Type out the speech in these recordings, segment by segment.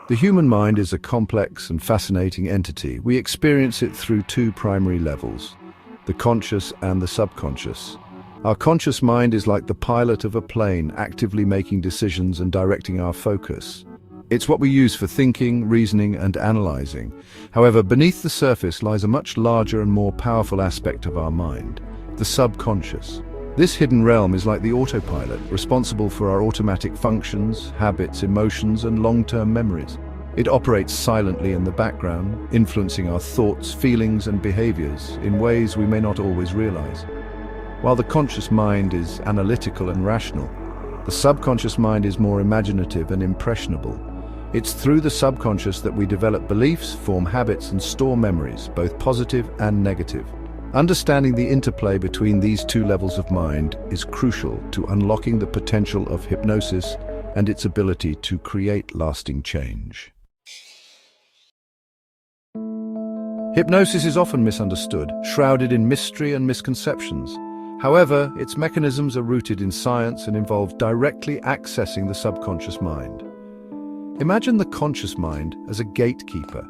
The human mind is a complex and fascinating entity. We experience it through two primary levels, the conscious and the subconscious. Our conscious mind is like the pilot of a plane, actively making decisions and directing our focus. It's what we use for thinking, reasoning, and analyzing. However, beneath the surface lies a much larger and more powerful aspect of our mind, the subconscious. This hidden realm is like the autopilot, responsible for our automatic functions, habits, emotions, and long-term memories. It operates silently in the background, influencing our thoughts, feelings, and behaviors in ways we may not always realize. While the conscious mind is analytical and rational, the subconscious mind is more imaginative and impressionable. It's through the subconscious that we develop beliefs, form habits, and store memories, both positive and negative. Understanding the interplay between these two levels of mind is crucial to unlocking the potential of hypnosis and its ability to create lasting change. Hypnosis is often misunderstood, shrouded in mystery and misconceptions. However, its mechanisms are rooted in science and involve directly accessing the subconscious mind. Imagine the conscious mind as a gatekeeper,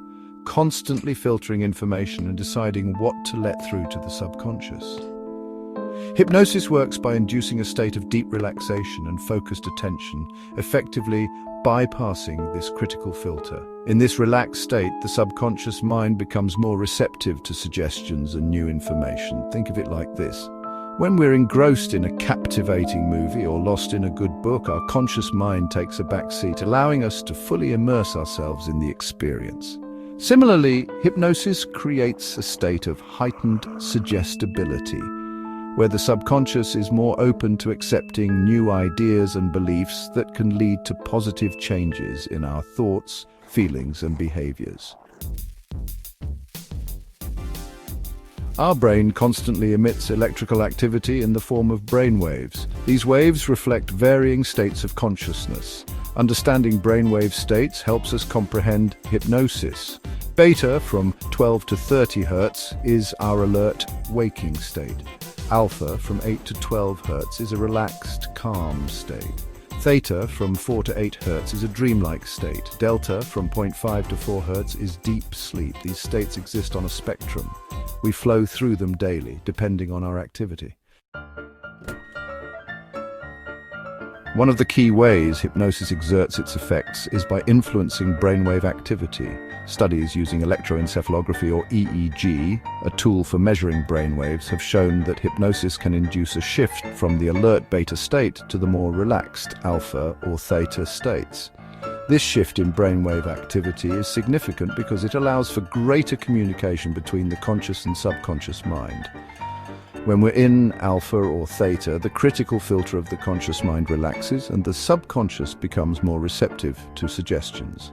constantly filtering information and deciding what to let through to the subconscious. Hypnosis works by inducing a state of deep relaxation and focused attention, effectively bypassing this critical filter. In this relaxed state, the subconscious mind becomes more receptive to suggestions and new information. Think of it like this. When we're engrossed in a captivating movie or lost in a good book, our conscious mind takes a back seat, allowing us to fully immerse ourselves in the experience. Similarly, hypnosis creates a state of heightened suggestibility, where the subconscious is more open to accepting new ideas and beliefs that can lead to positive changes in our thoughts, feelings, and behaviors. Our brain constantly emits electrical activity in the form of brain waves. These waves reflect varying states of consciousness. Understanding brainwave states helps us comprehend hypnosis. Beta, from 12 to 30 Hz, is our alert, waking state. Alpha, from 8 to 12 Hz, is a relaxed, calm state. Theta, from 4 to 8 Hz, is a dreamlike state. Delta, from 0.5 to 4 Hz, is deep sleep. These states exist on a spectrum. We flow through them daily, depending on our activity. One of the key ways hypnosis exerts its effects is by influencing brainwave activity. Studies using electroencephalography or EEG, a tool for measuring brainwaves, have shown that hypnosis can induce a shift from the alert beta state to the more relaxed alpha or theta states. This shift in brainwave activity is significant because it allows for greater communication between the conscious and subconscious mind. When we're in alpha or theta, the critical filter of the conscious mind relaxes and the subconscious becomes more receptive to suggestions.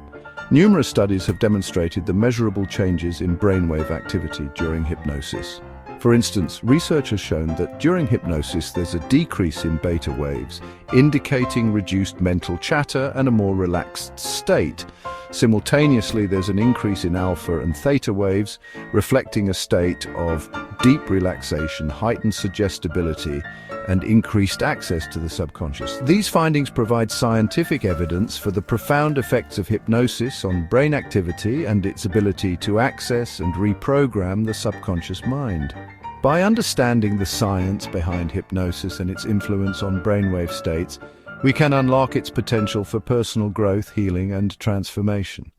Numerous studies have demonstrated the measurable changes in brainwave activity during hypnosis. For instance, research has shown that during hypnosis there's a decrease in beta waves, indicating reduced mental chatter and a more relaxed state. Simultaneously, there's an increase in alpha and theta waves, reflecting a state of deep relaxation, heightened suggestibility, and increased access to the subconscious. These findings provide scientific evidence for the profound effects of hypnosis on brain activity and its ability to access and reprogram the subconscious mind. By understanding the science behind hypnosis and its influence on brainwave states, we can unlock its potential for personal growth, healing, and transformation.